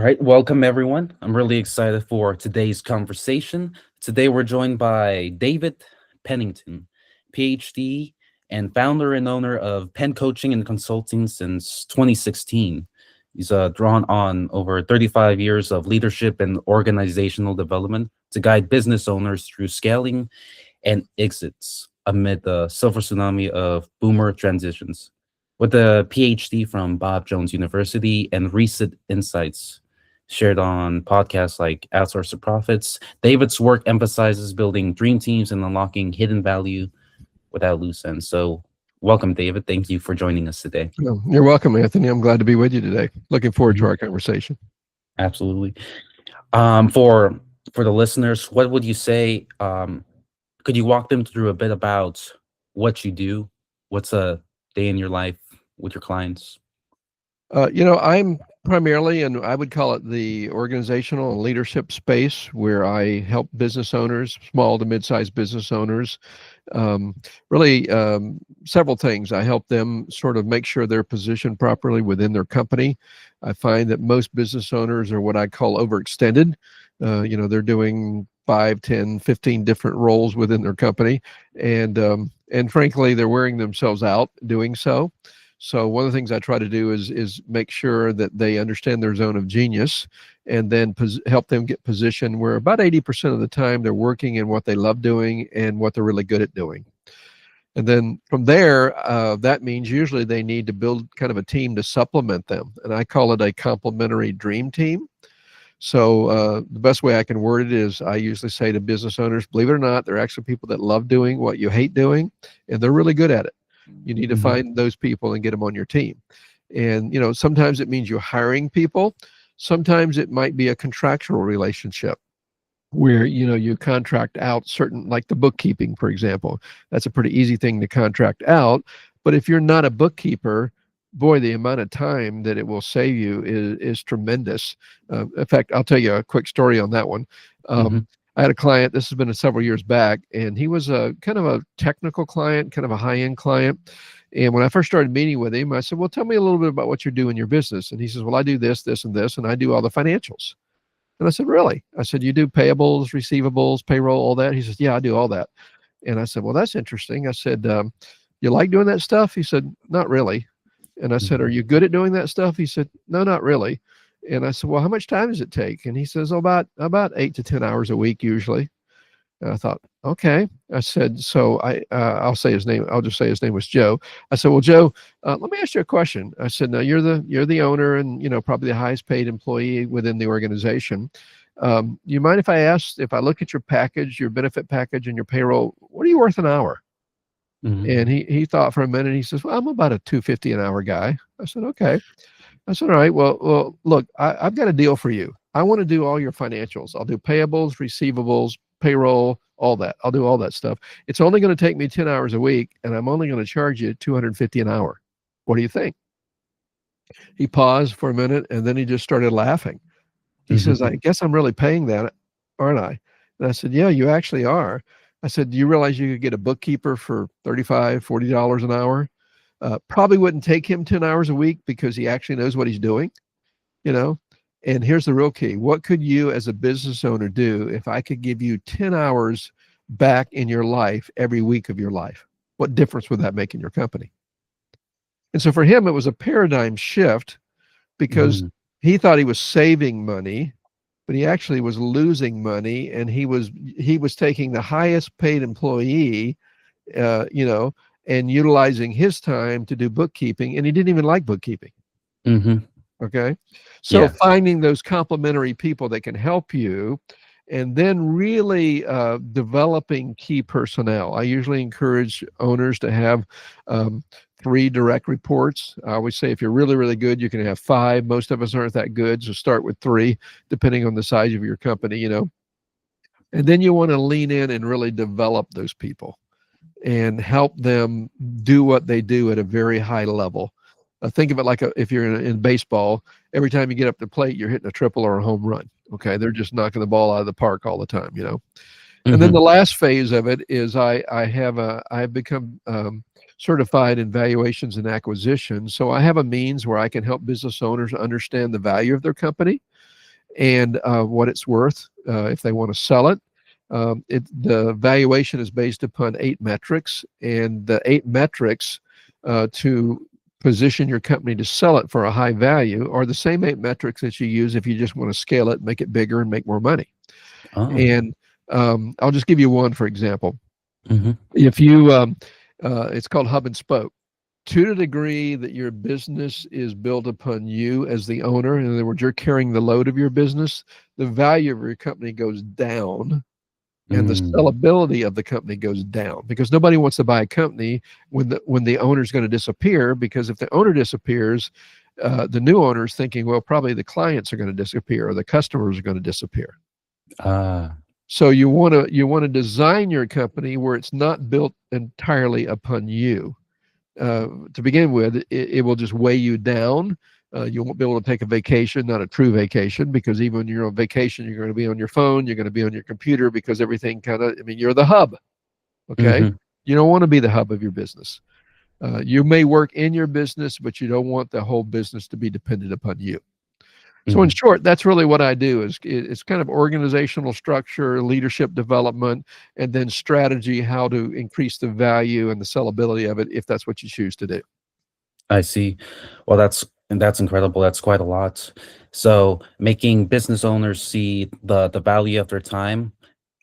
right, welcome everyone. I'm really excited for today's conversation. Today we're joined by David Pennington, PhD and founder and owner of Penn Coaching and Consulting since 2016. He's drawn on over 35 years of leadership and organizational development to guide business owners through scaling and exits amid the silver tsunami of boomer transitions. With a PhD from Bob Jones University and recent insights shared on podcasts like Outsource to Profits, David's work emphasizes building dream teams and unlocking hidden value without loose ends. So, welcome, David. Thank you for joining us today. Well, you're welcome, Anthony. I'm glad to be with you today. Looking forward to Mhm. our conversation. Absolutely. For the listeners, what would you say? Could you walk them through a bit about what you do? What's a day in your life with your clients? I'm primarily, and I would call it the organizational and leadership space, where I help business owners, small to mid-sized business owners, um, really several things. I help them sort of make sure they're positioned properly within their company. I find that most business owners are what I call overextended. They're doing 5, 10, 15 different roles within their company, and frankly, they're wearing themselves out doing so. So one of the things I try to do is make sure that they understand their zone of genius, and then help them get positioned where about 80% of the time they're working in what they love doing and what they're really good at doing. And then from there, that means usually they need to build kind of a team to supplement them, and I call it a complementary dream team. So the best way I can word it is I usually say to business owners, believe it or not, they're actually people that love doing what you hate doing, and they're really good at it. You need to Mhm. find those people and get them on your team. And sometimes it means you're hiring people. Sometimes it might be a contractual relationship where you contract out certain, like the bookkeeping, for example. That's a pretty easy thing to contract out. But if you're not a bookkeeper, boy, the amount of time that it will save you is tremendous. In fact, I'll tell you a quick story on that one. Mhm. I had a client, this has been several years back, and he was a kind of a technical client, kind of a high-end client. And when I first started meeting with him, I said, well, tell me a little bit about what you do in your business. And he says, well, I do this, this, and this, and I do all the financials. And I said, really? I said, you do payables, receivables, payroll, all that? He says, yeah, I do all that. And I said, well, that's interesting. I said, you like doing that stuff? He said, not really. And I said, are Mhm. you good at doing that stuff? He said, no, not really. And I said, well, how much time does it take? And he says, oh, about 8 to 10 hours a week usually. And I thought, okay. I said, so I'll say his name. I'll just say his name was Joe. I said, well, Joe, let me ask you a question. I said, now you're the owner and probably the highest paid employee within the organization. You mind if I look at your package, your benefit package, and your payroll? What are you worth an hour? Mhm. And he thought for a minute. He says, well, I'm about a 250 an hour guy. I said, okay. I said, all right, well, look, I've got a deal for you. I want to do all your financials. I'll do payables, receivables, payroll, all that. I'll do all that stuff. It's only going to take me 10 hours a week, and I'm only going to charge you 250 an hour. What do you think? He paused for a minute, and then he just started laughing. He says, Mhm. I guess I'm really paying that, aren't I? And I said, yeah, you actually are. I said, do you realize you could get a bookkeeper for $35, $40 an hour? Probably wouldn't take him 10 hours a week because he actually knows what he's doing, you know? And here's the real key. What could you as a business owner do if I could give you 10 hours back in your life every week of your life? What difference would that make in your company? And so for him, it was a paradigm shift because Mhm. he thought he was saving money, but he actually was losing money, and he was taking the highest paid employee, uh, you know, and utilizing his time to do bookkeeping, and he didn't even like bookkeeping. Mhm. Okay. So Yeah. finding those complementary people that can help you, and then really developing key personnel. I usually encourage owners to have um, 3 direct reports. I always say if you're really, really good, you can have 5. Most of us aren't that good, so start with 3, depending on the size of your company. And then you want to lean in and really develop those people and help them do what they do at a very high level. Think of it like if you're in baseball, every time you get up to the plate, you're hitting a triple or a home run. Okay, they're just knocking the ball out of the park all the time. And then the Mhm. last phase of it is I've become certified in valuations and acquisitions. So I have a means where I can help business owners understand the value of their company, and what it's worth if they want to sell it. The valuation is based upon 8 metrics, and the 8 metrics to position your company to sell it for a high value are the same 8 metrics that you use if you just want to scale it, make it bigger, and make more money. Oh. And I'll just give you one, for example. Mm-hmm. If you, it's called hub and spoke. To the degree that your business is built upon you as the owner, in other words, you're carrying the load of your business, the value of your company goes down and the Mm. sellability of the company goes down, because nobody wants to buy a company when the owner is going to disappear, because if the owner disappears, the new owner is thinking, well, probably the clients are going to disappear or the customers are going to disappear. Ah. So you want to design your company where it's not built entirely upon you. To begin with, it will just weigh you down. You won't be able to take a vacation, not a true vacation, because even when you're on vacation, you're going to be on your phone, you're going to be on your computer, because everything kind of, I mean, you're the hub. Okay. Mm-hmm. You don't want to be the hub of your business. You may work in your business, but you don't want the whole business to be dependent upon you. So in Mm-hmm. short, that's really what I do. Is it's kind of organizational structure, leadership development, and then strategy, how to increase the value and the sellability of it if that's what you choose to do. I see. Well, that's incredible. That's quite a lot. So making business owners see the value of their time,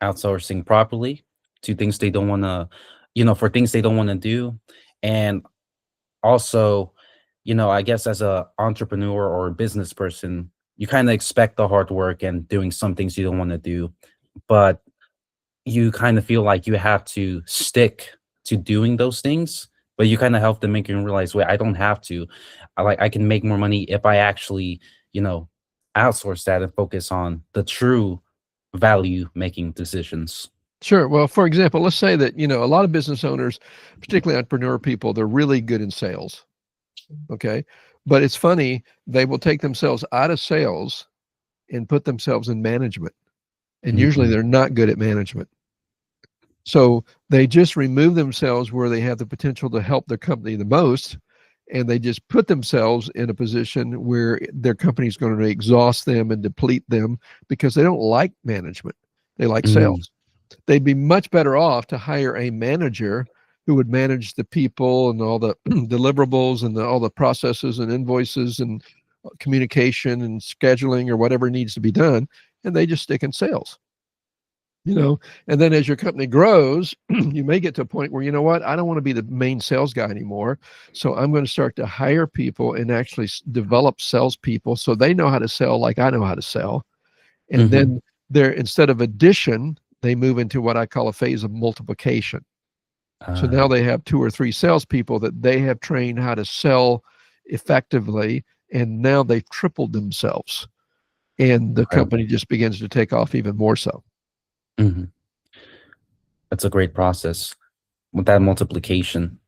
outsourcing properly to things they don't want to, for things they don't want to do, and also, I guess as a entrepreneur or a business person, you kind of expect the hard work and doing some things you don't want to do, but you kind of feel like you have to stick to doing those things, but you kind of help them make you realize, wait, I don't have to. I can make more money if I actually, you know, outsource that and focus on the true value making decisions. Sure. Well, for example, let's say that, a lot of business owners, particularly entrepreneur people, they're really good in sales. Okay. But it's funny, they will take themselves out of sales and put themselves in management. And usually Mhm. they're not good at management. So they just remove themselves where they have the potential to help their company the most. And they just put themselves in a position where their company is going to exhaust them and deplete them because they don't like management. They like Mm. sales. They'd be much better off to hire a manager who would manage the people and all the deliverables and all the processes and invoices and communication and scheduling or whatever needs to be done. And they just stick in sales. And then as your company grows, you may get to a point where, you know what, I don't want to be the main sales guy anymore. So I'm going to start to hire people and actually develop salespeople so they know how to sell like I know how to sell. And Mhm. then instead of addition, they move into what I call a phase of multiplication. So now Ah, they have 2 or 3 salespeople that they have trained how to sell effectively, and now they've tripled themselves, and the incredible. company just begins to take off even more so. Mhm. That's a great process with that multiplication.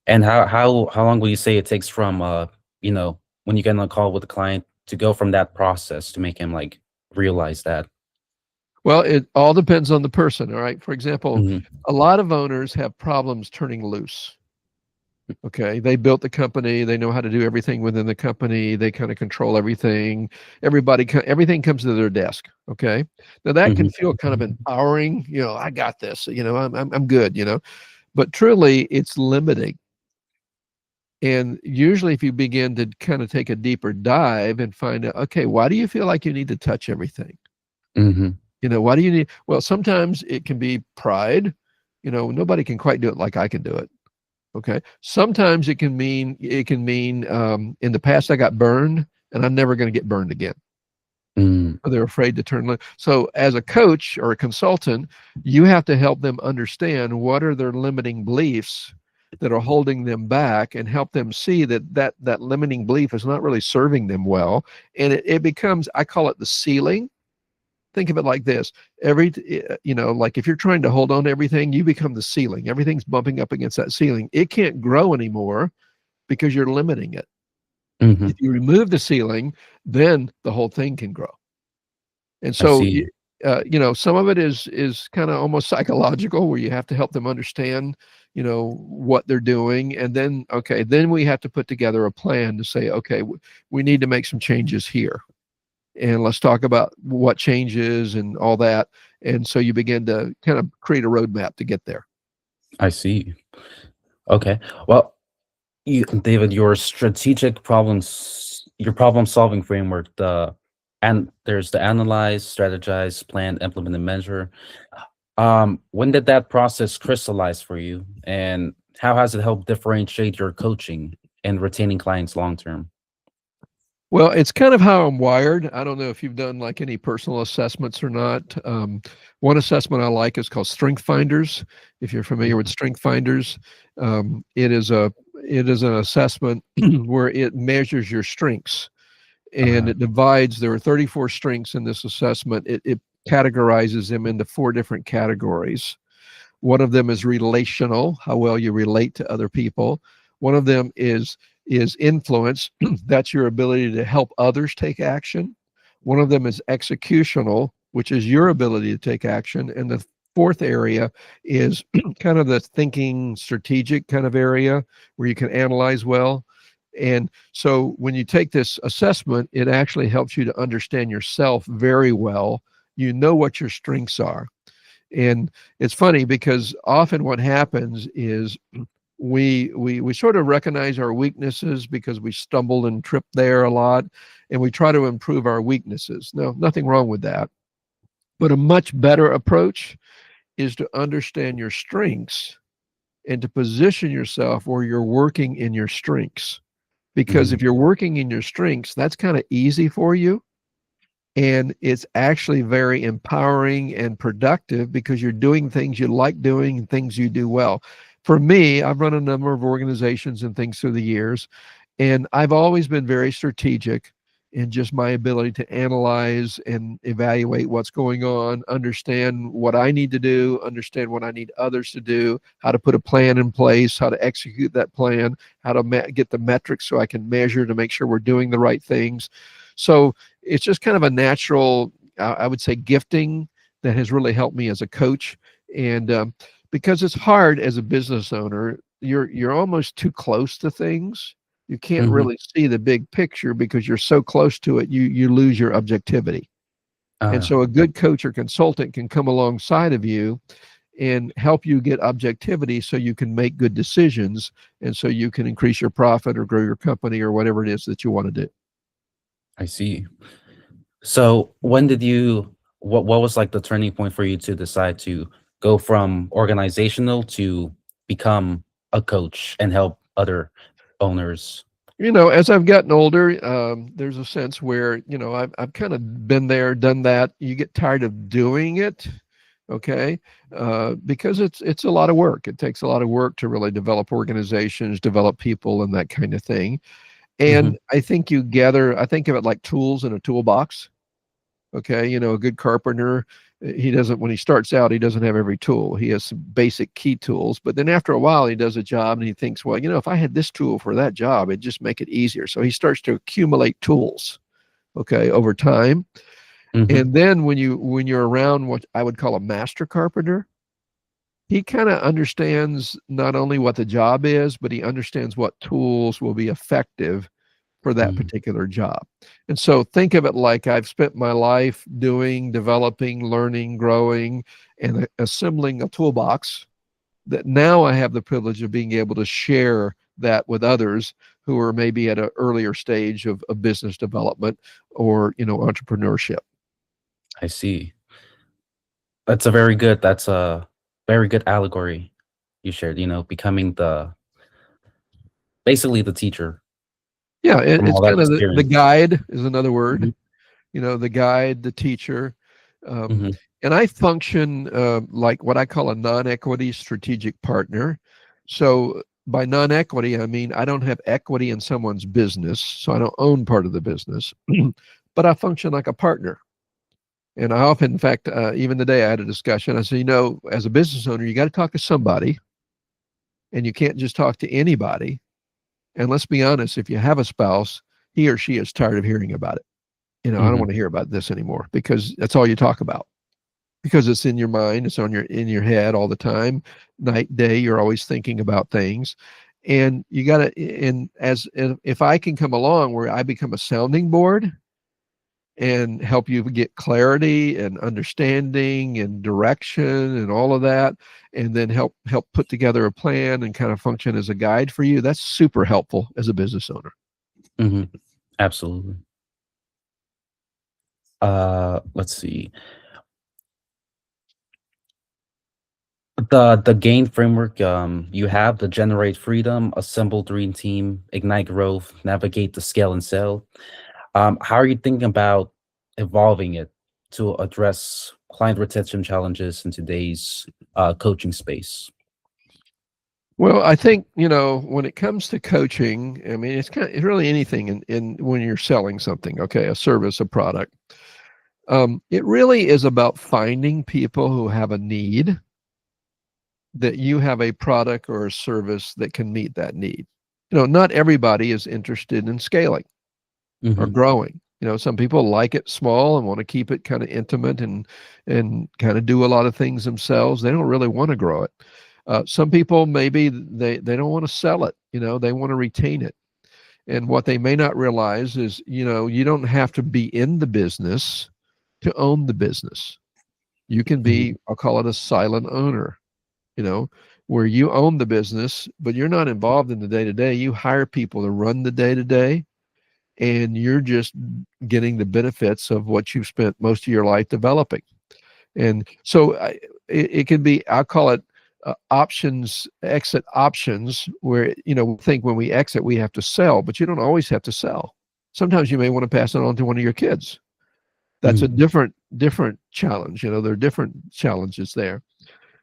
And how long will you say it takes from when you get on a call with the client to go from that process to make him like realize that? Well, it all depends on the person. All right. For example, Mhm. a lot of owners have problems turning loose. Okay. They built the company. They know how to do everything within the company. They kind of control everything. Everything comes to their desk. Okay. Now that can Mhm. feel kind of empowering. I got this. I'm good. But truly, it's limiting. And usually, if you begin to kind of take a deeper dive and find out, okay, why do you feel like you need to touch everything? Mhm. Why do you need? Well, sometimes it can be pride. Nobody can quite do it like I can do it. Okay. Sometimes it can mean in the past I got burned and I'm never going to get burned again. Mm. Or they're afraid to So as a coach or a consultant, you have to help them understand what are their limiting beliefs that are holding them back, and help them see that limiting belief is not really serving them well. And it becomes, I call it the ceiling. Think of it like this. Like if you're trying to hold on to everything, you become the ceiling. Everything's bumping up against that ceiling. It can't grow anymore because you're limiting it. If Mhm. you remove the ceiling, then the whole thing can grow. And I so, see. some of it is kind of almost psychological, where you have to help them understand, what they're doing, and then then we have to put together a plan to say, okay, we need to make some changes here. and let's talk about what changes and all that. And so you begin to kind of create a roadmap to get there. I see. Okay. Well, David, your problem solving framework, and there's the analyze, strategize, plan, implement, and measure. When did that process crystallize for you, and how has it helped differentiate your coaching and retaining clients long term? Well, it's kind of how I'm wired. I don't know if you've done like any personal assessments or not. One assessment I like is called Strength Finders. If you're familiar with Mhm. Strength Finders, it is an assessment where it measures your strengths, and Uh, it divides. There are 34 strengths in this assessment. It categorizes them into four different categories. One of them is relational, how well you relate to other people. One of them is influence, that's your ability to help others take action. One of them is executional, which is your ability to take action. And the fourth area is kind of the thinking strategic kind of area where you can analyze well. And so when you take this assessment, it actually helps you to understand yourself very well. You know what your strengths are. And it's funny because often what happens is we sort of recognize our weaknesses because we stumbled and tripped there a lot, and we try to improve our weaknesses. Now, nothing wrong with that, but a much better approach is to understand your strengths and to position yourself where you're working in your strengths. Because mhm. if you're working in your strengths, that's kind of easy for you, and it's actually very empowering and productive because you're doing things you like doing and things you do well. For me, I've run a number of organizations and things through the years, and I've always been very strategic in just my ability to analyze and evaluate what's going on, understand what I need to do, understand what I need others to do, how to put a plan in place, how to execute that plan, how to get the metrics so I can measure to make sure we're doing the right things. So it's just kind of a natural, I would say, gifting that has really helped me as a coach. And because it's hard as a business owner, you're almost too close to things. You can't Mhm. really see the big picture because you're so close to it. You lose your objectivity. And Uh, so a good coach or consultant can come alongside of you and help you get objectivity so you can make good decisions, and so you can increase your profit or grow your company or whatever it is that you want to do. I see. So what was like the turning point for you to decide to go from organizational to become a coach and help other owners? As I've gotten older, there's a sense where, I've kind of been there, done that. You get tired of doing it, okay? Because it's a lot of work. It takes a lot of work to really develop organizations, develop people, and that kind of thing. Mhm. And I think of it like tools in a toolbox. Okay, a good carpenter, he doesn't when he starts out, he doesn't have every tool. He has some basic key tools, but then after a while he does a job and he thinks, well, if I had this tool for that job, it'd just make it easier. So he starts to accumulate tools, okay, over time. Mhm. And then when you're around what I would call a master carpenter, he kind of understands not only what the job is, but he understands what tools will be effective for that Mhm. particular job. And so think of it like I've spent my life doing, developing, learning, growing, and assembling a toolbox that now I have the privilege of being able to share that with others who are maybe at an earlier stage of business development or entrepreneurship. I see. That's a very good allegory you shared, becoming basically the teacher Yeah, from it's all that kind of the experience. guide is another Mhm. word. The guide, the teacher. Um, Mhm. and I function like what I call a non equity strategic partner. So, by non equity, I mean I don't have equity in someone's business. So, I don't own part of the business, but I function like a partner. And I often, in fact, even today I had a discussion. I said, as a business owner, you got to talk to somebody, and you can't just talk to anybody. And let's be honest, if you have a spouse, he or she is tired of hearing about it. I don't Mhm. want to hear about this anymore because that's all you talk about. Because it's in your mind, it's on your in your head all the time, night, day, you're always thinking about things. And you got to, and as if I can come along where I become a sounding board, and help you get clarity and understanding and direction and all of that, and then help put together a plan and kind of function as a guide for you. That's super helpful as a business owner. Hmm. Absolutely. Let's see. The GAIN framework, you have the generate freedom, assemble dream team, ignite growth, navigate the scale and sell. How are you thinking about evolving it to address client retention challenges in today's coaching space? Well, I think, when it comes to coaching, I mean, it's really anything in when you're selling something, okay, a service, a product. It really is about finding people who have a need, that you have a product or a service that can meet that need. Not everybody is interested in scaling or Hmm. growing. Some people like it small and want to keep it kind of intimate and kind of do a lot of things themselves. They don't really want to grow it. Some people, maybe they don't want to sell it. They want to retain it. And what they may not realize is, you don't have to be in the business to own the business. You can Hmm. be, I'll call it a silent owner, you know, where you own the business, but you're not involved in the day to day. You hire people to run the day to day, and you're just getting the benefits of what you've spent most of your life developing. And so it can be, I'll call it options, exit options, where, we think when we exit, we have to sell, but you don't always have to sell. Sometimes you may want to pass it on to one of your kids. That's a Hmm. different challenge. There are different challenges there.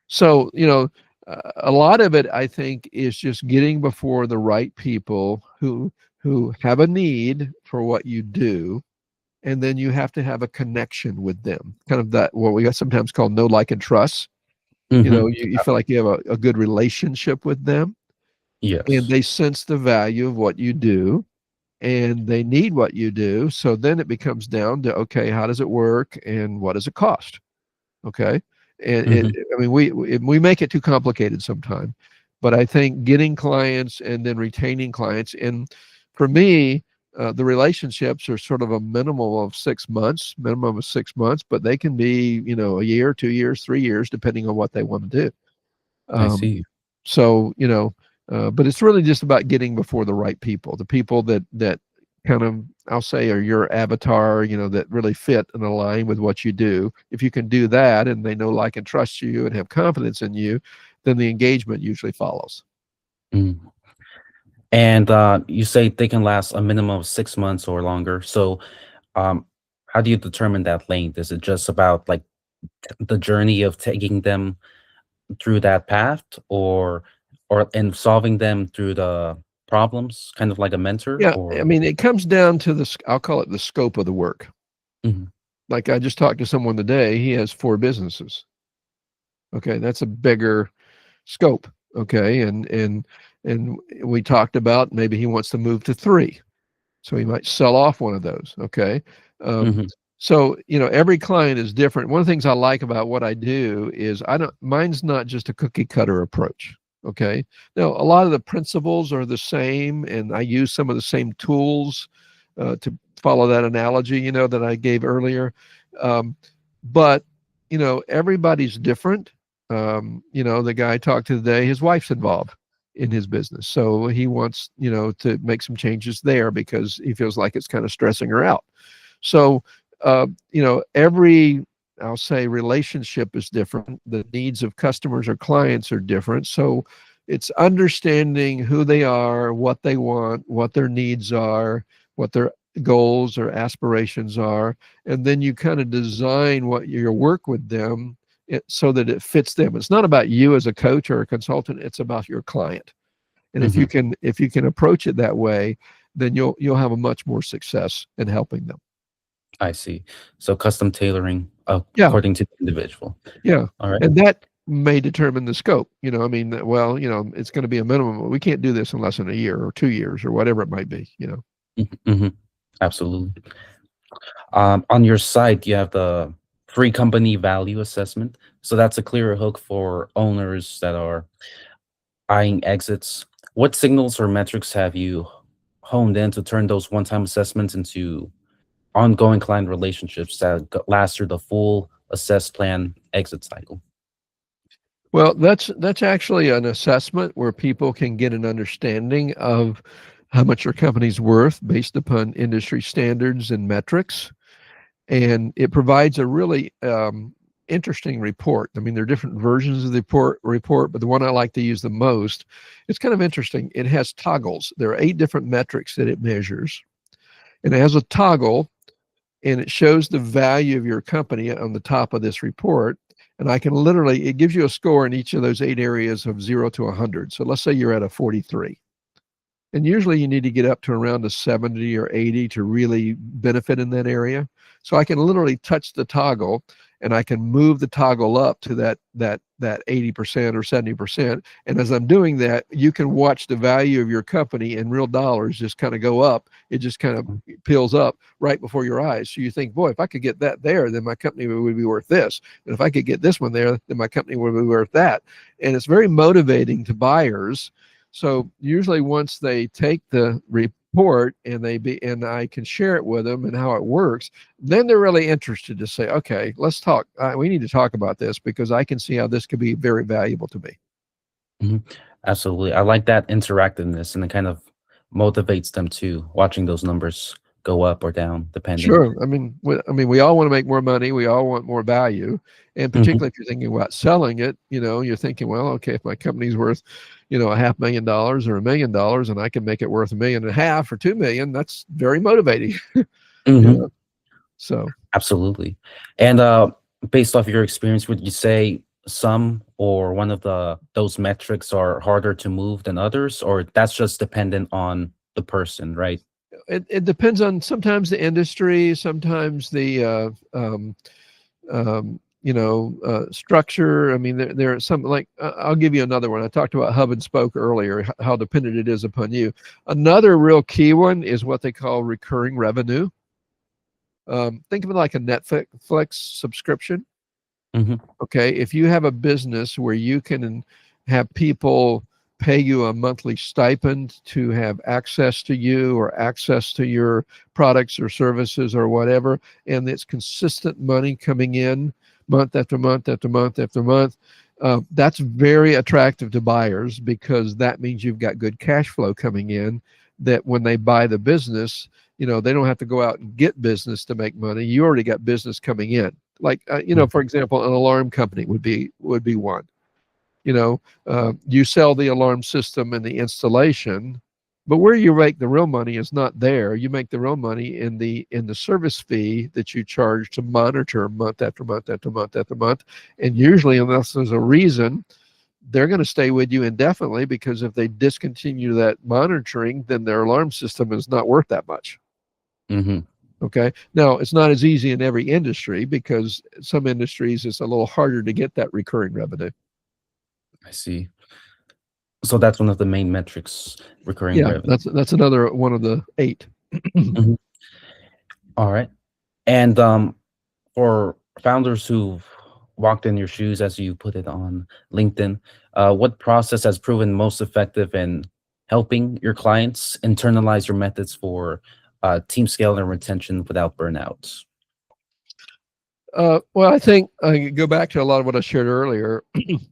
So, a lot of it, I think, is just getting before the right people who have a need for what you do, and then you have to have a connection with them. Kind of that what we sometimes call know, like, and trust. Hmm. You feel like you have a good relationship with them, and Yes. they sense the value of what you do, and they need what you do. So then it becomes down to, okay, how does it work and what does it cost? Okay. And Hmm. I mean, we make it too complicated sometimes, but I think getting clients and then retaining clients, and for me, the relationships are sort of a minimum of 6 months, but they can be, a year, 2 years, 3 years, depending on what they want to do. I Um, see. so, but it's really just about getting before the right people, the people that kind of, I'll say, are your avatar, that really fit and align with what you do. If you can do that and they know, like, and trust you and have confidence in you, then the engagement usually follows. Mm. And you say they can last a minimum of 6 months or longer. So, um, how do you determine that length? Is it just about like the journey of taking them through that path, or and solving them through the problems, kind of like a mentor? Yeah, I Or mean, it comes down to I'll call it the scope of the work. Mhm. Like, I just talked to someone today, he has 4 businesses. Okay, that's a bigger scope. Okay, and we talked about maybe he wants to move to 3, so he might sell off one of those. Okay. um, Mhm. so, every client is different. One of the things I like about what I do is, I don't mine's not just a cookie cutter approach. Okay. Now, a lot of the principles are the same, and I use some of the same tools to follow that analogy, that I gave earlier. um, but, everybody's different. The guy I talked to today, his wife's involved in his business, so he wants, to make some changes there because he feels like it's kind of stressing her out. So, every, I'll say, relationship is different. The needs of customers or clients are different. So it's understanding who they are, what they want, what their needs are, what their goals or aspirations are, and then you kind of design what your work with them, so that it fits them. It's not about you as a coach or a consultant, it's about your client. And if you Mhm. can if you can approach it that way, then you'll have a much more success in helping them. I see. So custom tailoring Yeah, according to the individual. yeah. All right. And that may determine the scope. I mean, well, it's going to be a minimum. We can't do this in less than a year or 2 years or whatever it might be. Mhm. Mhm. Absolutely. On your site, you have the free company value assessment. So that's a clearer hook for owners that are eyeing exits. What signals or metrics have you honed in to turn those one-time assessments into ongoing client relationships that last through the full assess plan exit cycle? Well, that's actually an assessment where people can get an understanding of how much your company's worth based upon industry standards and metrics. And it provides a really interesting report. I mean, there are different versions of the report, but the one I like to use the most, it's kind of interesting. It has toggles. There are 8 different metrics that it measures, and it has a toggle, and it shows the value of your company on the top of this report. And I can literally, it gives you a score in each of those 8 areas of 0 to 100. So let's say you're at a 43. And usually you need to get up to around a 70 or 80 to really benefit in that area. So I can literally touch the toggle, and I can move the toggle up to that 80% or 70%. And as I'm doing that, you can watch the value of your company in real dollars just kind of go up. It just kind of peels up right before your eyes. So you think, boy, if I could get that there, then my company would be worth this. And if I could get this one there, then my company would be worth that. And it's very motivating to buyers. So usually once they take the report and and I can share it with them and how it works, then they're really interested to say, okay, let's talk. We need to talk about this because I can see how this could be very valuable to me. Mhm. Absolutely. I like that interactiveness, and it kind of motivates them too, watching those numbers go up or down, depending. Sure. We all want to make more money. We all want more value. And Mhm, particularly if you're thinking about selling it, you're thinking, well, okay, if my company's worth, $500,000 or $1 million and I can make it worth 1.5 million or 2 million, that's very motivating. you mhm. know. So Absolutely. And based off your experience, would you say some or one of those metrics are harder to move than others, or that's just dependent on the person, right? it depends on sometimes the industry, sometimes the structure. I mean, there are some like I'll give you another one. I talked about hub and spoke earlier, how dependent it is upon you. Another real key one is what they call recurring revenue. Think of it like a Netflix subscription. Hmm. Okay, if you have a business where you can have people pay you a monthly stipend to have access to you or access to your products or services or whatever, and it's consistent money coming in month after month after month after month, that's very attractive to buyers because that means you've got good cash flow coming in, that when they buy the business, they don't have to go out and get business to make money. You already got business coming in. Like, for example, an alarm company would be one. You sell the alarm system and the installation, but where you make the real money is not there. You make the real money in the service fee that you charge to monitor month after month after month after month. And usually, unless there's a reason, they're going to stay with you indefinitely, because if they discontinue that monitoring, then their alarm system is not worth that much. Hmm. Okay. Now, it's not as easy in every industry, because some industries it's a little harder to get that recurring revenue. I see. So that's one of the main metrics, recurring Yeah, revenue. that's another one of the 8. Mhm. All right. And for founders who've walked in your shoes, as you put it on LinkedIn, what process has proven most effective in helping your clients internalize your methods for team scale and retention without burnout? Well, I think I go back to a lot of what I shared earlier.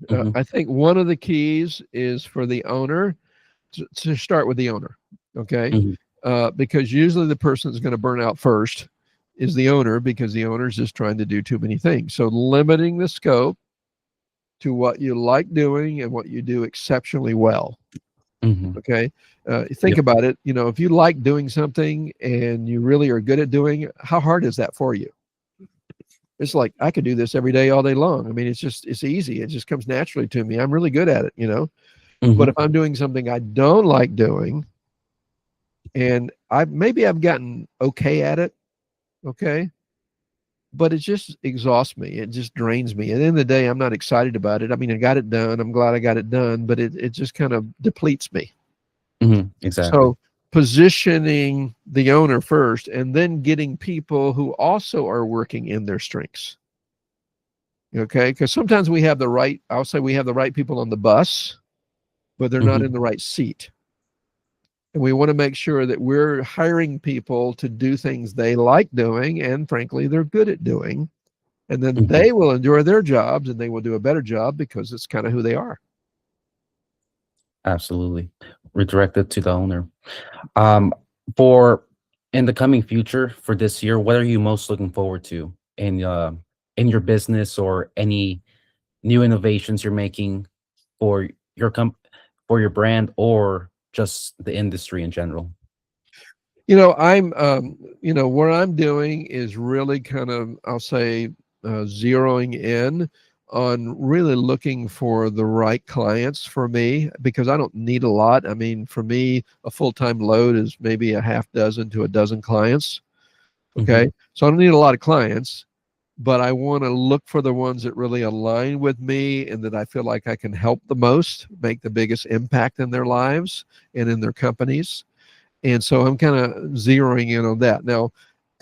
Hmm. I think one of the keys is for the owner to start with the owner. Okay. Hmm. Because usually the person that's going to burn out first is the owner, because the owner is just trying to do too many things. So limiting the scope to what you like doing and what you do exceptionally well. Hmm. Okay. Think Yep. about it. If you like doing something and you really are good at doing it, how hard is that for you? It's like, I could do this every day, all day long. I mean, it's easy. It just comes naturally to me. I'm really good at it. But Hmm. if I'm doing something I don't like doing, and I've gotten okay at it, okay, but it just exhausts me. It just drains me. At the end of the day, I'm not excited about it. I mean, I got it done. I'm glad I got it done, but it just kind of depletes me. Hmm. Exactly. So positioning the owner first, and then getting people who also are working in their strengths. Okay. Because sometimes I'll say we have the right people on the bus, but they're not Hmm. in the right seat. And we want to make sure that we're hiring people to do things they like doing and frankly they're good at doing. And then Mhm. they will enjoy their jobs and they will do a better job because it's kind of who they are. Absolutely. Redirected to the owner. Um, for in the coming future for this year, what are you most looking forward to in your business or any new innovations you're making for your for your brand or just the industry in general? What I'm doing is really kind of, I'll say, zeroing in on really looking for the right clients for me because I don't need a lot. I mean, for me, a full-time load is maybe a half dozen to a dozen clients. Hmm. Okay. So I don't need a lot of clients, but I want to look for the ones that really align with me and that I feel like I can help the most, make the biggest impact in their lives and in their companies. And so I'm kind of zeroing in on that. Now,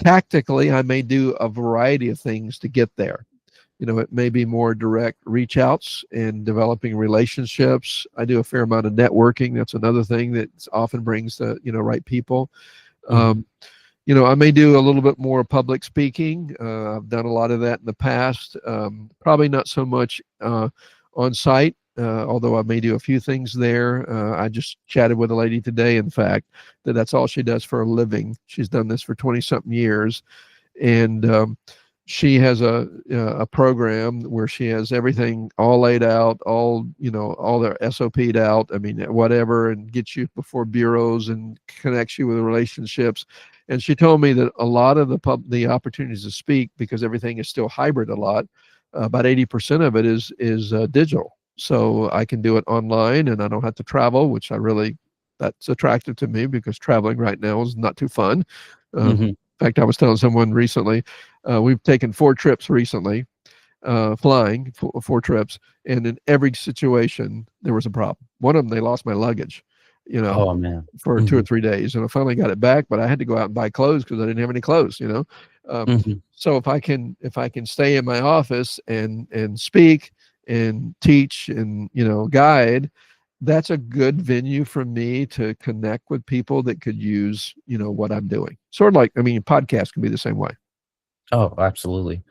tactically, I may do a variety of things to get there. It may be more direct reach outs and developing relationships. I do a fair amount of networking. That's another thing that often brings the, right people. Hmm. Um, I may do a little bit more public speaking. I've done a lot of that in the past. Probably not so much on site, although I may do a few things there. I just chatted with a lady today, in fact, that's all she does for a living. She's done this for 20 something years. And she has a program where she has everything all laid out, all their SOP'd out. I mean, whatever, and gets you before bureaus and connects you with relationships. And she told me that a lot of the opportunities to speak, because everything is still hybrid a lot, about 80% of it is digital. So I can do it online, and I don't have to travel, which that's attractive to me because traveling right now is not too fun. Hmm. In fact, I was telling someone recently, we've taken 4 trips recently, flying 4 trips, and in every situation there was a problem. One of them, they lost my luggage, you know, Oh man. for two or Hmm. 3 days, and I finally got it back, but I had to go out and buy clothes because I didn't have any clothes. Hmm. So if I can stay in my office and speak and teach and guide, that's a good venue for me to connect with people that could use what I'm doing. Sort of like, I mean, podcast can be the same way. Oh, absolutely.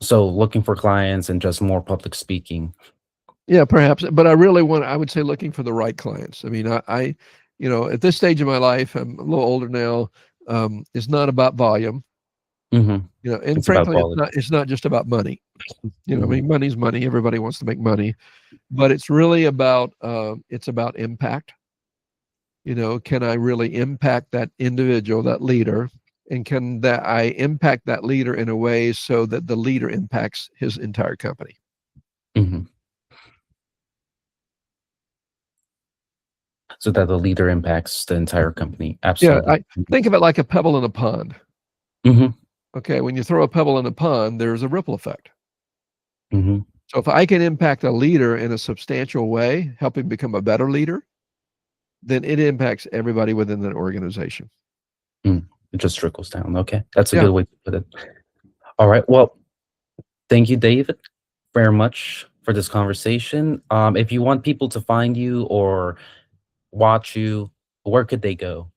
So looking for clients and just more public speaking. Yeah, perhaps, but I would say looking for the right clients. I mean, at this stage of my life, I'm a little older now. It's not about volume, Hmm. and It's about frankly, quality. it's not just about money. I Hmm. mean, money's money. Everybody wants to make money, but it's really about, it's about impact. Can I really impact that individual, that leader, and can that I impact that leader in a way so that the leader impacts his entire company? Hmm. So that the leader impacts the entire company. Yeah, Absolutely. I think of it like a pebble in a pond. Hmm. Okay, when you throw a pebble in a pond, there's a ripple effect. Hmm. So if I can impact a leader in a substantial way, help him become a better leader, then it impacts everybody within that organization. Mm. It just trickles down. Okay. That's a Yeah. good way to put it. All right. Well, thank you, David, very much for this conversation. If you want people to find you or watch you, where could they go?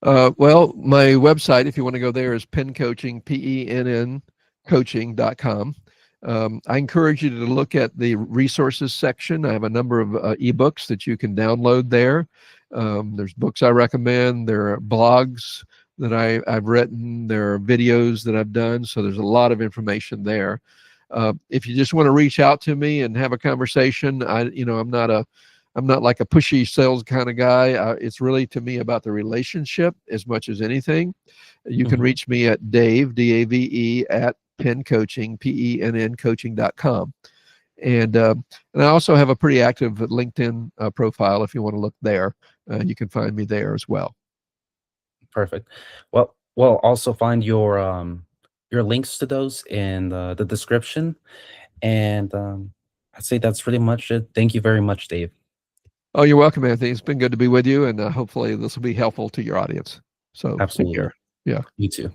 Well, my website, if you want to go there, is Penn Coaching, PENN coaching.com. I encourage you to look at the resources section. I have a number of ebooks that you can download there. There's books I recommend. There are blogs that I've written. There are videos that I've done. So there's a lot of information there. If you just want to reach out to me and have a conversation, I'm not like a pushy sales kind of guy. It's really to me about the relationship as much as anything. You can Mhm. reach me at Dave, Dave, at Penn Coaching, PENN coaching.com. And I also have a pretty active LinkedIn profile. If you want to look there, you can find me there as well. Perfect. Well, we'll also find your links to those in the description. And I'd say that's pretty much it. Thank you very much, Dave. Oh, you're welcome, Anthony. It's been good to be with you, and hopefully this will be helpful to your audience. So take Absolutely. care. Yeah. You too.